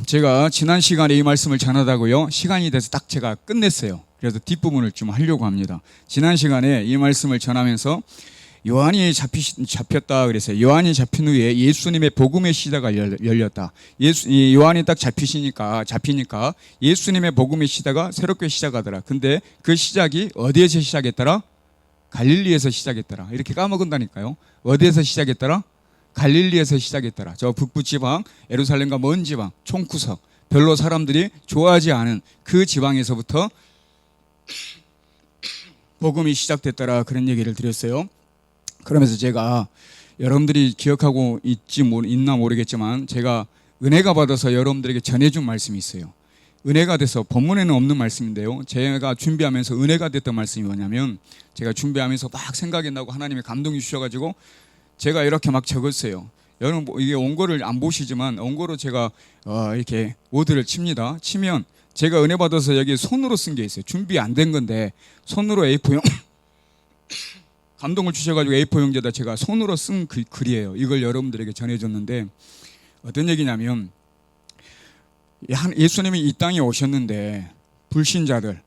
제가 지난 시간에 이 말씀을 전하다고요. 시간이 돼서 딱 제가 끝냈어요. 그래서 뒷부분을 좀 하려고 합니다. 지난 시간에 이 말씀을 전하면서 요한이 잡혔다 그랬어요. 요한이 잡힌 후에 예수님의 복음의 시대가 열렸다. 요한이 딱 잡히니까 예수님의 복음의 시대가 새롭게 시작하더라. 근데 그 시작이 어디에서 시작했더라? 갈릴리에서 시작했더라. 이렇게 까먹은다니까요. 어디에서 시작했더라? 갈릴리에서 시작했더라. 저 북부 지방, 예루살렘과 먼 지방, 총구석, 별로 사람들이 좋아하지 않은 그 지방에서부터 복음이 시작됐더라. 그런 얘기를 드렸어요. 그러면서 제가 여러분들이 기억하고 있나 모르겠지만 제가 은혜가 받아서 여러분들에게 전해준 말씀이 있어요. 은혜가 돼서 본문에는 없는 말씀인데요. 제가 준비하면서 은혜가 됐던 말씀이 뭐냐면, 제가 준비하면서 막 생각이 나고 하나님의 감동이 주셔가지고 제가 이렇게 막 적었어요. 여러분 이게 원고를 안 보시지만 원고로 제가 이렇게 워드를 칩니다. 치면 제가 은혜 받아서 여기 손으로 쓴 게 있어요. 준비 안 된 건데 손으로 A4용 감동을 주셔가지고 A4용지에다 제가 손으로 쓴 글이에요. 이걸 여러분들에게 전해줬는데 어떤 얘기냐면, 예수님이 이 땅에 오셨는데 불신자들,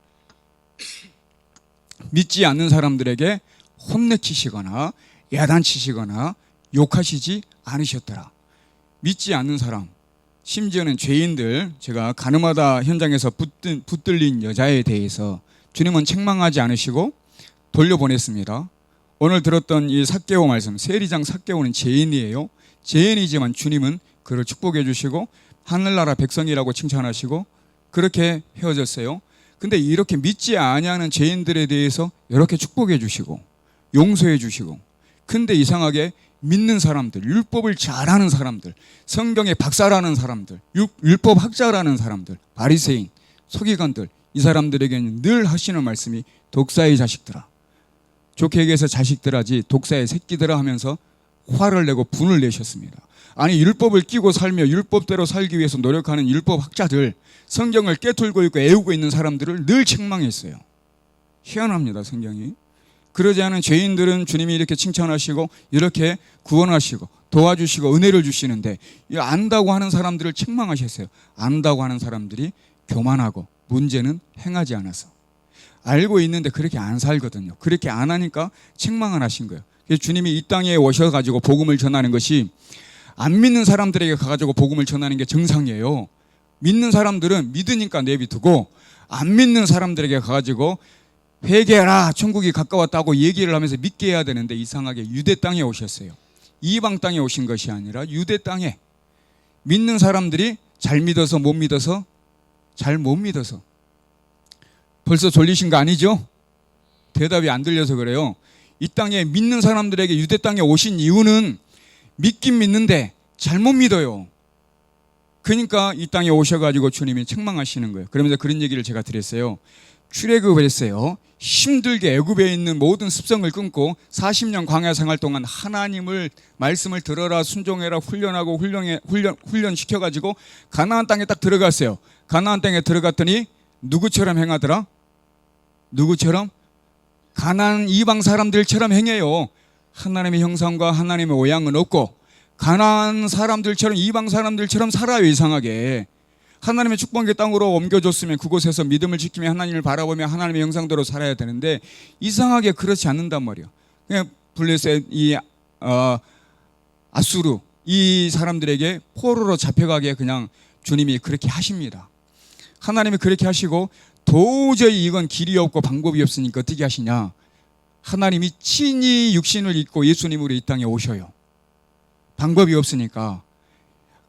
믿지 않는 사람들에게 혼내키시거나 야단치시거나 욕하시지 않으셨더라. 믿지 않는 사람, 심지어는 죄인들, 제가 가늠하다 현장에서 붙들린 여자에 대해서 주님은 책망하지 않으시고 돌려보냈습니다. 오늘 들었던 이 삭개오 말씀, 세리장 삭개오는 죄인이에요. 죄인이지만 주님은 그를 축복해 주시고 하늘나라 백성이라고 칭찬하시고 그렇게 헤어졌어요. 근데 이렇게 믿지 아니하는 죄인들에 대해서 이렇게 축복해 주시고 용서해 주시고, 근데 이상하게 믿는 사람들, 율법을 잘하는 사람들, 성경에 박사라는 사람들, 율법 학자라는 사람들, 바리새인, 서기관들, 이 사람들에게는 늘 하시는 말씀이 독사의 자식들아, 좋게 얘기해서 자식들하지 독사의 새끼들아 하면서 화를 내고 분을 내셨습니다. 아니, 율법을 끼고 살며 율법대로 살기 위해서 노력하는 율법 학자들, 성경을 깨뚫고 있고 애우고 있는 사람들을 늘 책망했어요. 희한합니다, 성경이. 그러지 않은 죄인들은 주님이 이렇게 칭찬하시고 이렇게 구원하시고 도와주시고 은혜를 주시는데, 안다고 하는 사람들을 책망하셨어요. 안다고 하는 사람들이 교만하고 문제는 행하지 않아서. 알고 있는데 그렇게 안 살거든요. 그렇게 안 하니까 책망을 하신 거예요. 그래서 주님이 이 땅에 오셔가지고 복음을 전하는 것이 안 믿는 사람들에게 가가지고 복음을 전하는 게 정상이에요. 믿는 사람들은 믿으니까 내비두고, 안 믿는 사람들에게 가가지고 회개하라, 천국이 가까웠다고 얘기를 하면서 믿게 해야 되는데, 이상하게 유대 땅에 오셨어요. 이방 땅에 오신 것이 아니라 유대 땅에, 믿는 사람들이 잘 믿어서 못 믿어서, 잘 못 믿어서. 벌써 졸리신 거 아니죠? 대답이 안 들려서 그래요. 이 땅에 믿는 사람들에게 유대 땅에 오신 이유는 믿긴 믿는데 잘못 믿어요. 그러니까 이 땅에 오셔가지고 주님이 책망하시는 거예요. 그러면서 그런 얘기를 제가 드렸어요. 출애굽을 했어요. 힘들게 애굽에 있는 모든 습성을 끊고 40년 광야 생활 동안 하나님을 말씀을 들어라, 순종해라, 훈련하고 훈련시켜가지고 가나안 땅에 딱 들어갔어요. 가나안 땅에 들어갔더니 누구처럼 행하더라? 누구처럼? 가나안 이방 사람들처럼 행해요. 하나님의 형상과 하나님의 모양은 없고 가나안 사람들처럼, 이방 사람들처럼 살아요. 이상하게 하나님의 축복의 땅으로 옮겨줬으면 그곳에서 믿음을 지키며 하나님을 바라보며 하나님의 형상대로 살아야 되는데, 이상하게 그렇지 않는단 말이에요. 그냥 블레셋, 아수르, 이 사람들에게 포로로 잡혀가게 그냥 주님이 그렇게 하십니다. 하나님이 그렇게 하시고, 도저히 이건 길이 없고 방법이 없으니까 어떻게 하시냐? 하나님이 친히 육신을 입고 예수님으로 이 땅에 오셔요. 방법이 없으니까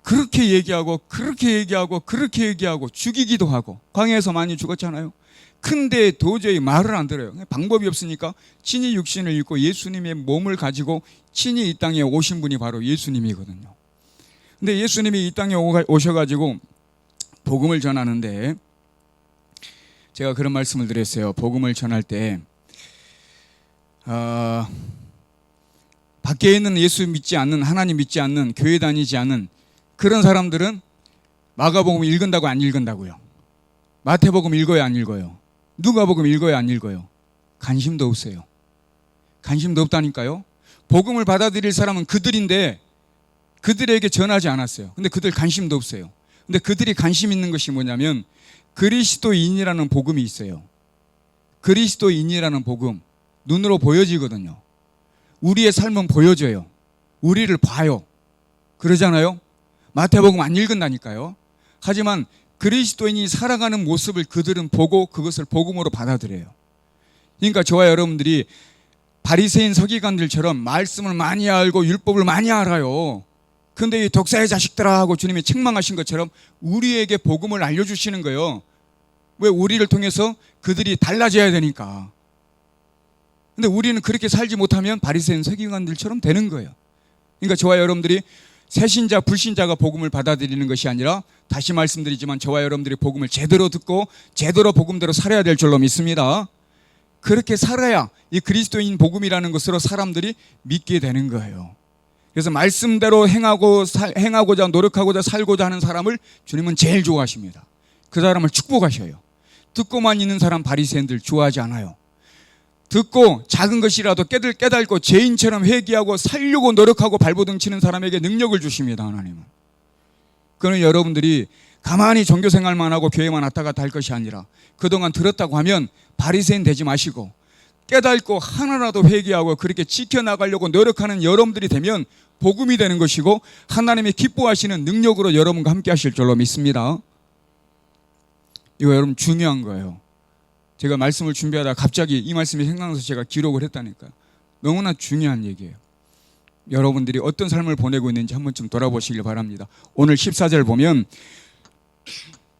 그렇게 얘기하고 죽이기도 하고, 광야에서 많이 죽었잖아요. 근데 도저히 말을 안 들어요. 방법이 없으니까 친히 육신을 입고 예수님의 몸을 가지고 친히 이 땅에 오신 분이 바로 예수님이거든요. 근데 예수님이 이 땅에 오셔가지고 복음을 전하는데, 제가 그런 말씀을 드렸어요. 복음을 전할 때 밖에 있는 예수 믿지 않는, 하나님 믿지 않는, 교회 다니지 않는 그런 사람들은 마가복음 읽은다고 안 읽은다고요? 마태복음 읽어요, 안 읽어요? 누가복음 읽어요, 안 읽어요? 관심도 없어요. 관심도 없다니까요. 복음을 받아들일 사람은 그들인데 그들에게 전하지 않았어요. 근데 그들 관심도 없어요. 근데 그들이 관심 있는 것이 뭐냐면 그리스도인이라는 복음이 있어요. 그리스도인이라는 복음, 눈으로 보여지거든요. 우리의 삶은 보여져요. 우리를 봐요. 그러잖아요. 마태복음 안 읽은다니까요. 하지만 그리스도인이 살아가는 모습을 그들은 보고 그것을 복음으로 받아들여요. 그러니까 저와 여러분들이 바리새인 서기관들처럼 말씀을 많이 알고 율법을 많이 알아요. 근데 이 독사의 자식들아 하고 주님이 책망하신 것처럼 우리에게 복음을 알려주시는 거예요. 왜? 우리를 통해서 그들이 달라져야 되니까. 근데 우리는 그렇게 살지 못하면 바리새인 서기관들처럼 되는 거예요. 그러니까 저와 여러분들이 새신자, 불신자가 복음을 받아들이는 것이 아니라, 다시 말씀드리지만 저와 여러분들이 복음을 제대로 듣고 제대로 복음대로 살아야 될 줄로 믿습니다. 그렇게 살아야 이 그리스도인 복음이라는 것으로 사람들이 믿게 되는 거예요. 그래서 말씀대로 행하고자 노력하고자 살고자 하는 사람을 주님은 제일 좋아하십니다. 그 사람을 축복하셔요. 듣고만 있는 사람 바리새인들 좋아하지 않아요. 듣고 작은 것이라도 깨닫고 죄인처럼 회개하고 살려고 노력하고 발버둥 치는 사람에게 능력을 주십니다. 하나님은. 그는 여러분들이 가만히 종교생활만 하고 교회만 왔다 갔다 할 것이 아니라 그동안 들었다고 하면 바리새인 되지 마시고 깨닫고 하나라도 회개하고 그렇게 지켜나가려고 노력하는 여러분들이 되면 복음이 되는 것이고 하나님이 기뻐하시는 능력으로 여러분과 함께 하실 줄로 믿습니다. 이거 여러분 중요한 거예요. 제가 말씀을 준비하다가 갑자기 이 말씀이 생각나서 제가 기록을 했다니까요. 너무나 중요한 얘기예요. 여러분들이 어떤 삶을 보내고 있는지 한 번쯤 돌아보시길 바랍니다. 오늘 14절 보면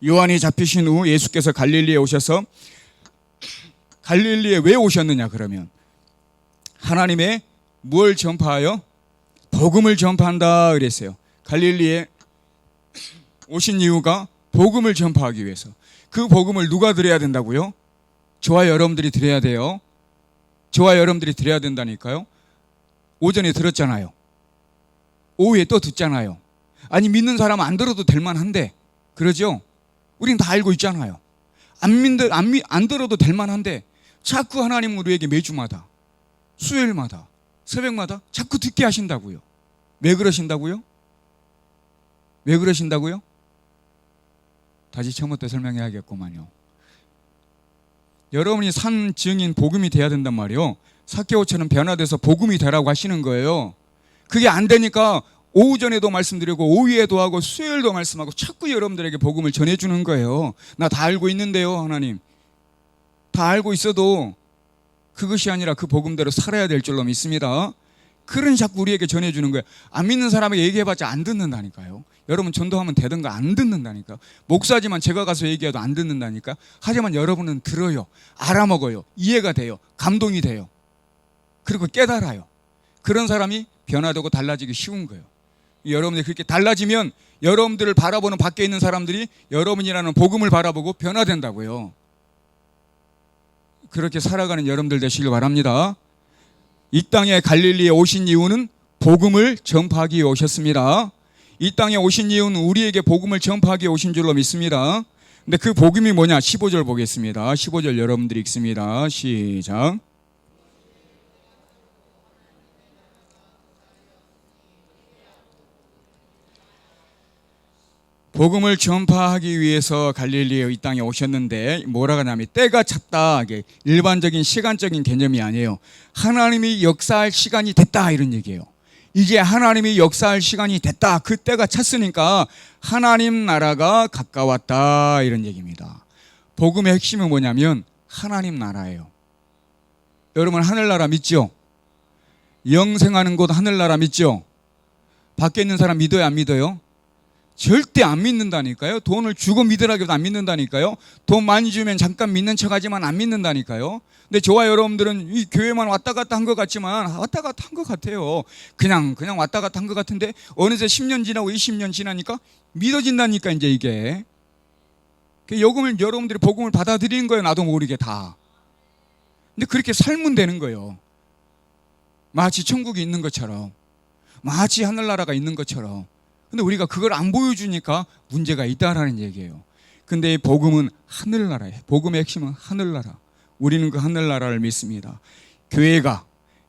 요한이 잡히신 후 예수께서 갈릴리에 오셔서, 갈릴리에 왜 오셨느냐 그러면 하나님의 뭘 전파하여? 복음을 전파한다 그랬어요. 갈릴리에 오신 이유가 복음을 전파하기 위해서. 그 복음을 누가 드려야 된다고요? 저와 여러분들이 드려야 돼요. 저와 여러분들이 드려야 된다니까요. 오전에 들었잖아요. 오후에 또 듣잖아요. 아니 믿는 사람은 안 들어도 될 만한데, 그러죠? 우린 다 알고 있잖아요. 안 들어도 될 만한데 자꾸 하나님은 우리에게 매주마다, 수요일마다, 새벽마다 자꾸 듣게 하신다고요. 왜 그러신다고요? 왜 그러신다고요? 다시 처음부터 설명해야겠구만요. 여러분이 산 증인 복음이 돼야 된단 말이에요. 삭개오처럼 변화돼서 복음이 되라고 하시는 거예요. 그게 안 되니까 오후 전에도 말씀드리고 오후에도 하고 수요일도 말씀하고 자꾸 여러분들에게 복음을 전해주는 거예요. 나 다 알고 있는데요, 하나님. 다 알고 있어도 그것이 아니라 그 복음대로 살아야 될 줄로 믿습니다. 그러니 자꾸 우리에게 전해주는 거예요. 안 믿는 사람에게 얘기해봤자 안 듣는다니까요. 여러분 전도하면 되던가 안 듣는다니까. 목사지만 제가 가서 얘기해도 안 듣는다니까. 하지만 여러분은 들어요. 알아먹어요. 이해가 돼요. 감동이 돼요. 그리고 깨달아요. 그런 사람이 변화되고 달라지기 쉬운 거예요. 여러분들이 그렇게 달라지면 여러분들을 바라보는 밖에 있는 사람들이 여러분이라는 복음을 바라보고 변화된다고요. 그렇게 살아가는 여러분들 되시길 바랍니다. 이 땅에 갈릴리에 오신 이유는 복음을 전파하기 위해 오셨습니다. 이 땅에 오신 이유는 우리에게 복음을 전파하기 위해 오신 줄로 믿습니다. 근데 그 복음이 뭐냐? 15절 보겠습니다. 15절 여러분들이 읽습니다. 시작. 복음을 전파하기 위해서 갈릴리에 이 땅에 오셨는데 뭐라고 하냐면 때가 찼다. 이게 일반적인 시간적인 개념이 아니에요. 하나님이 역사할 시간이 됐다 이런 얘기예요. 이제 하나님이 역사할 시간이 됐다. 그 때가 찼으니까 하나님 나라가 가까웠다 이런 얘기입니다. 복음의 핵심은 뭐냐면 하나님 나라예요. 여러분 하늘나라 믿죠? 영생하는 곳 하늘나라 믿죠? 밖에 있는 사람 믿어요, 안 믿어요? 절대 안 믿는다니까요. 돈을 주고 믿으라고 해도 안 믿는다니까요. 돈 많이 주면 잠깐 믿는 척하지만 안 믿는다니까요. 근데 저와 여러분들은 이 교회만 왔다 갔다 한 것 같지만 왔다 갔다 한 것 같아요. 그냥 왔다 갔다 한 것 같은데 어느새 10년 지나고 20년 지나니까 믿어진다니까 이제 이게. 여러분들이 복음을 받아들이는 거예요. 나도 모르게 다. 근데 그렇게 살면 되는 거예요. 마치 천국이 있는 것처럼, 마치 하늘나라가 있는 것처럼. 근데 우리가 그걸 안 보여주니까 문제가 있다라는 얘기예요. 근데 이 복음은 하늘나라예요. 복음의 핵심은 하늘나라. 우리는 그 하늘나라를 믿습니다. 교회가,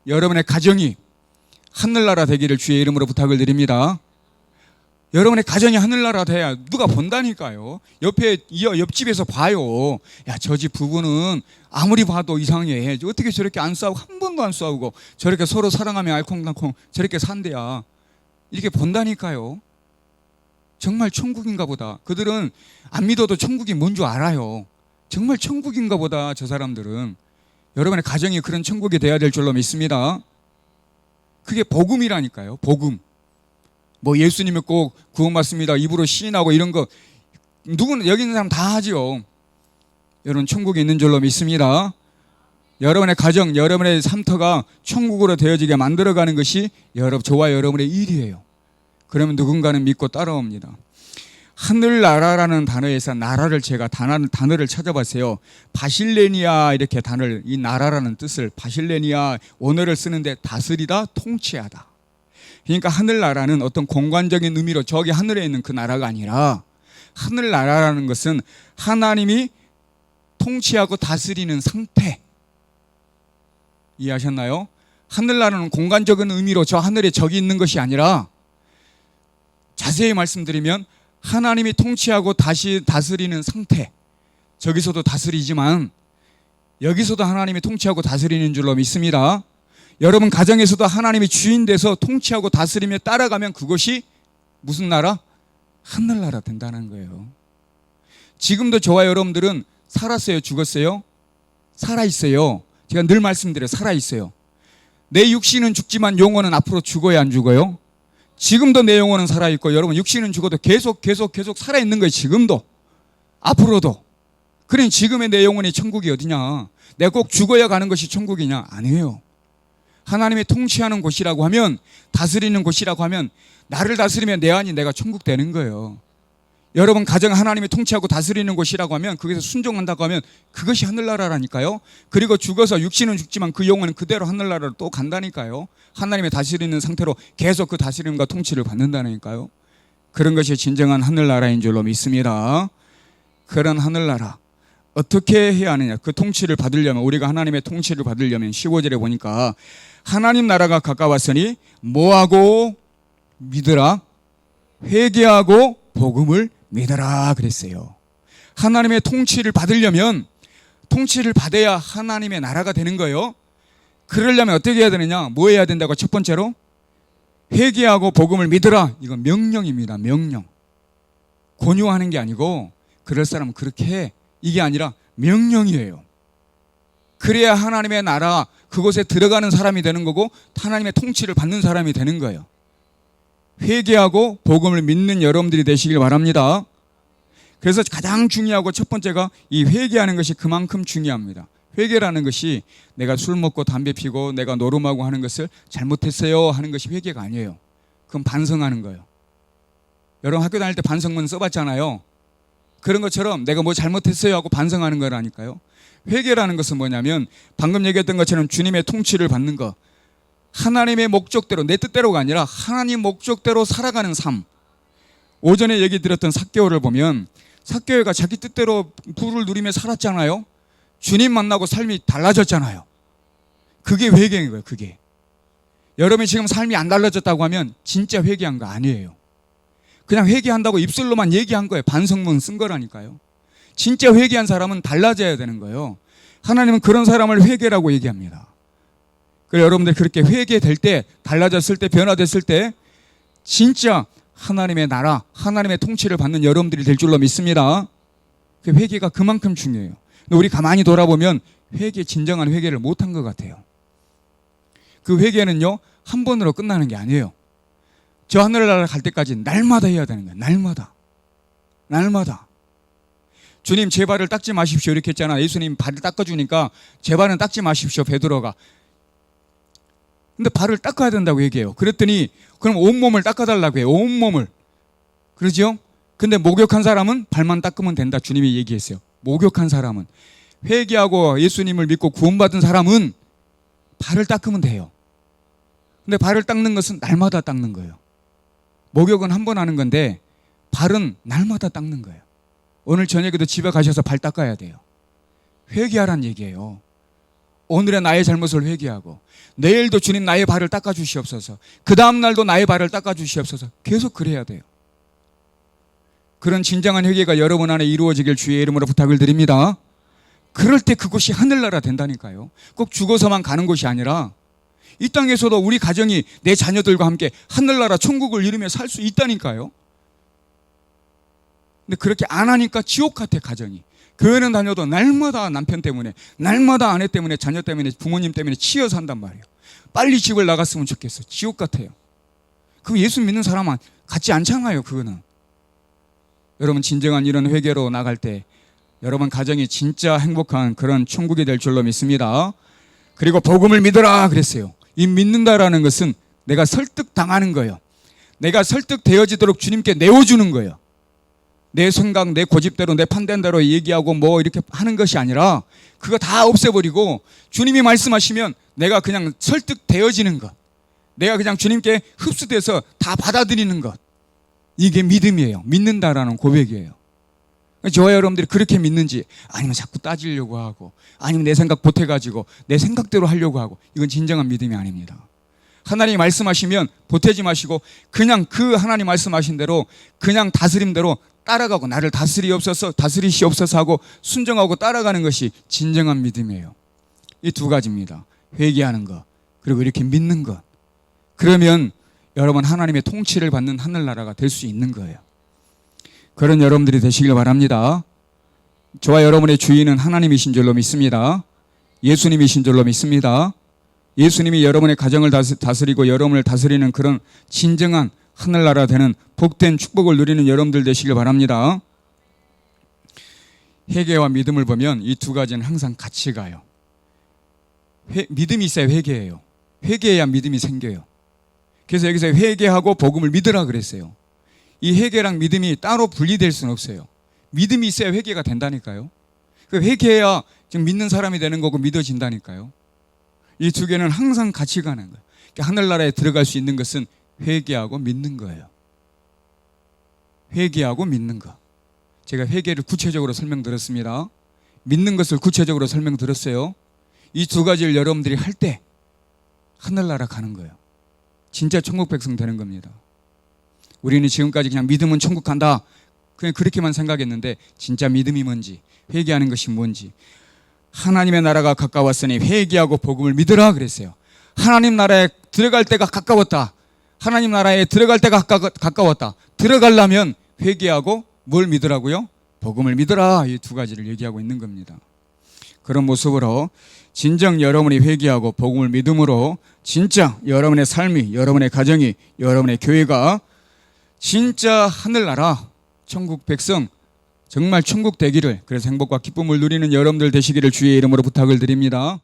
여러분의 가정이 하늘나라 되기를 주의 이름으로 부탁을 드립니다. 여러분의 가정이 하늘나라 돼야 누가 본다니까요. 옆집에서 봐요. 야, 저 집 부부는 아무리 봐도 이상해. 어떻게 저렇게 안 싸우고, 한 번도 안 싸우고, 저렇게 서로 사랑하며 알콩달콩 저렇게 산대야. 이렇게 본다니까요. 정말 천국인가 보다. 그들은 안 믿어도 천국이 뭔 줄 알아요. 정말 천국인가 보다, 저 사람들은. 여러분의 가정이 그런 천국이 돼야 될 줄로 믿습니다. 그게 복음이라니까요. 복음. 뭐 예수님이 꼭 구원받습니다, 입으로 시인하고 이런 거 누구는 여기 있는 사람 다 하죠. 여러분 천국에 있는 줄로 믿습니다. 여러분의 가정, 여러분의 삶터가 천국으로 되어지게 만들어가는 것이 저와 여러분의 일이에요. 그러면 누군가는 믿고 따라옵니다. 하늘나라라는 단어에서 나라를 제가 단어를 찾아봤어요. 바실레니아 이렇게 단어를, 이 나라라는 뜻을 바실레니아 원어를 쓰는데 다스리다, 통치하다. 그러니까 하늘나라는 어떤 공간적인 의미로 저기 하늘에 있는 그 나라가 아니라, 하늘나라라는 것은 하나님이 통치하고 다스리는 상태. 이해하셨나요? 하늘나라는 공간적인 의미로 저 하늘에 적이 있는 것이 아니라, 자세히 말씀드리면 하나님이 통치하고 다시 다스리는 상태. 저기서도 다스리지만 여기서도 하나님이 통치하고 다스리는 줄로 믿습니다. 여러분 가정에서도 하나님이 주인 돼서 통치하고 다스리며 따라가면 그것이 무슨 나라? 하늘나라 된다는 거예요. 지금도 저와 여러분들은 살았어요, 죽었어요? 살아있어요. 제가 늘 말씀드려요. 살아있어요. 내 육신은 죽지만 영혼은 앞으로 죽어야 안 죽어요? 지금도 내 영혼은 살아있고, 여러분 육신은 죽어도 계속 살아있는 거예요. 지금도, 앞으로도. 그러니 지금의 내 영혼이 천국이 어디냐? 내가 꼭 죽어야 가는 것이 천국이냐? 아니에요. 하나님이 통치하는 곳이라고 하면, 다스리는 곳이라고 하면, 나를 다스리면 내 안이 내가 천국 되는 거예요. 여러분 가정 하나님이 통치하고 다스리는 곳이라고 하면, 거기서 순종한다고 하면 그것이 하늘나라라니까요. 그리고 죽어서 육신은 죽지만 그 영혼은 그대로 하늘나라로 또 간다니까요. 하나님의 다스리는 상태로 계속 그 다스림과 통치를 받는다니까요. 그런 것이 진정한 하늘나라인 줄로 믿습니다. 그런 하늘나라 어떻게 해야 하느냐? 그 통치를 받으려면, 우리가 하나님의 통치를 받으려면 15절에 보니까 하나님 나라가 가까웠으니 뭐하고 믿으라? 회개하고 복음을 믿어라 그랬어요. 하나님의 통치를 받으려면, 통치를 받아야 하나님의 나라가 되는 거예요. 그러려면 어떻게 해야 되느냐? 뭐 해야 된다고? 첫 번째로 회개하고 복음을 믿어라. 이건 명령입니다. 명령. 권유하는 게 아니고, 그럴 사람은 그렇게 해, 이게 아니라 명령이에요. 그래야 하나님의 나라, 그곳에 들어가는 사람이 되는 거고, 하나님의 통치를 받는 사람이 되는 거예요. 회개하고 복음을 믿는 여러분들이 되시길 바랍니다. 그래서 가장 중요하고 첫 번째가 이 회개하는 것이 그만큼 중요합니다. 회개라는 것이 내가 술 먹고 담배 피고 내가 노름하고 하는 것을 잘못했어요 하는 것이 회개가 아니에요. 그건 반성하는 거예요. 여러분 학교 다닐 때 반성문 써봤잖아요. 그런 것처럼 내가 뭐 잘못했어요 하고 반성하는 거라니까요. 회개라는 것은 뭐냐면, 방금 얘기했던 것처럼 주님의 통치를 받는 것, 하나님의 목적대로, 내 뜻대로가 아니라 하나님 목적대로 살아가는 삶. 오전에 얘기 드렸던 삭개오를 보면, 삭개오가 자기 뜻대로 부를 누리며 살았잖아요. 주님 만나고 삶이 달라졌잖아요. 그게 회개인 거예요. 그게. 여러분이 지금 삶이 안 달라졌다고 하면 진짜 회개한 거 아니에요. 그냥 회개한다고 입술로만 얘기한 거예요. 반성문 쓴 거라니까요. 진짜 회개한 사람은 달라져야 되는 거예요. 하나님은 그런 사람을 회개라고 얘기합니다. 그래서 여러분들 그렇게 회개될 때, 달라졌을 때, 변화됐을 때 진짜 하나님의 나라, 하나님의 통치를 받는 여러분들이 될 줄로 믿습니다. 그 회개가 그만큼 중요해요. 근데 우리 가만히 돌아보면 진정한 회개를 못한 것 같아요. 그 회개는요, 한 번으로 끝나는 게 아니에요. 저 하늘나라 갈 때까지 날마다 해야 되는 거예요. 날마다. 주님 제 발을 닦지 마십시오 이렇게 했잖아. 예수님 발을 닦아주니까 제 발은 닦지 마십시오 베드로가. 근데 발을 닦아야 된다고 얘기해요. 그랬더니 그럼 온몸을 닦아달라고 해요. 온몸을. 그러죠? 근데 목욕한 사람은 발만 닦으면 된다. 주님이 얘기했어요. 목욕한 사람은, 회개하고 예수님을 믿고 구원받은 사람은 발을 닦으면 돼요. 근데 발을 닦는 것은 날마다 닦는 거예요. 목욕은 한 번 하는 건데 발은 날마다 닦는 거예요. 오늘 저녁에도 집에 가셔서 발 닦아야 돼요. 회개하란 얘기예요. 오늘의 나의 잘못을 회개하고, 내일도 주님 나의 발을 닦아주시옵소서, 그 다음 날도 나의 발을 닦아주시옵소서, 계속 그래야 돼요. 그런 진정한 회개가 여러분 안에 이루어지길 주의 이름으로 부탁을 드립니다. 그럴 때 그곳이 하늘나라 된다니까요. 꼭 죽어서만 가는 곳이 아니라 이 땅에서도 우리 가정이 내 자녀들과 함께 하늘나라 천국을 이루며 살 수 있다니까요. 근데 그렇게 안 하니까 지옥 같아, 가정이. 교회는 다녀도 날마다 남편 때문에, 날마다 아내 때문에, 자녀 때문에, 부모님 때문에 치여 산단 말이에요. 빨리 집을 나갔으면 좋겠어. 지옥 같아요. 그거 예수 믿는 사람은 같지 않잖아요, 그거는. 여러분, 진정한 이런 회개로 나갈 때 여러분 가정이 진짜 행복한 그런 천국이 될 줄로 믿습니다. 그리고 복음을 믿어라 그랬어요. 이 믿는다라는 것은 내가 설득당하는 거예요. 내가 설득되어지도록 주님께 내어주는 거예요. 내 생각, 내 고집대로, 내 판단대로 얘기하고 뭐 이렇게 하는 것이 아니라 그거 다 없애버리고 주님이 말씀하시면 내가 그냥 설득되어지는 것, 내가 그냥 주님께 흡수돼서 다 받아들이는 것, 이게 믿음이에요. 믿는다라는 고백이에요. 저와 여러분들이 그렇게 믿는지, 아니면 자꾸 따지려고 하고, 아니면 내 생각 보태가지고 내 생각대로 하려고 하고, 이건 진정한 믿음이 아닙니다. 하나님이 말씀하시면 보태지 마시고 그냥 그 하나님 말씀하신 대로 그냥 다스림대로 따라가고, 나를 다스리시옵소서 하고 순종하고 따라가는 것이 진정한 믿음이에요. 이 두 가지입니다. 회개하는 것, 그리고 이렇게 믿는 것. 그러면 여러분 하나님의 통치를 받는 하늘나라가 될 수 있는 거예요. 그런 여러분들이 되시길 바랍니다. 저와 여러분의 주인은 하나님이신 줄로 믿습니다. 예수님이신 줄로 믿습니다. 예수님이 여러분의 가정을 다스리고 여러분을 다스리는 그런 진정한 하늘나라 되는 복된 축복을 누리는 여러분들 되시길 바랍니다. 회개와 믿음을 보면 이 두 가지는 항상 같이 가요. 믿음이 있어야 회개해요. 회개해야 믿음이 생겨요. 그래서 여기서 회개하고 복음을 믿으라 그랬어요. 이 회개랑 믿음이 따로 분리될 수는 없어요. 믿음이 있어야 회개가 된다니까요. 회개해야 지금 믿는 사람이 되는 거고 믿어진다니까요. 이 두 개는 항상 같이 가는 거예요. 하늘나라에 들어갈 수 있는 것은 회개하고 믿는 거예요. 회개하고 믿는 거. 제가 회개를 구체적으로 설명드렸습니다. 믿는 것을 구체적으로 설명드렸어요. 이 두 가지를 여러분들이 할 때 하늘나라 가는 거예요. 진짜 천국 백성 되는 겁니다. 우리는 지금까지 그냥 믿으면 천국 간다, 그냥 그렇게만 생각했는데 진짜 믿음이 뭔지, 회개하는 것이 뭔지, 하나님의 나라가 가까웠으니 회개하고 복음을 믿으라 그랬어요. 하나님 나라에 들어갈 때가 가까웠다. 하나님 나라에 들어갈 때가 가까웠다. 들어가려면 회개하고 뭘 믿으라고요? 복음을 믿으라. 이 두 가지를 얘기하고 있는 겁니다. 그런 모습으로 진정 여러분이 회개하고 복음을 믿음으로 진짜 여러분의 삶이, 여러분의 가정이, 여러분의 교회가 진짜 하늘나라, 천국 백성, 정말 천국 되기를, 그래서 행복과 기쁨을 누리는 여러분들 되시기를 주의 이름으로 부탁을 드립니다.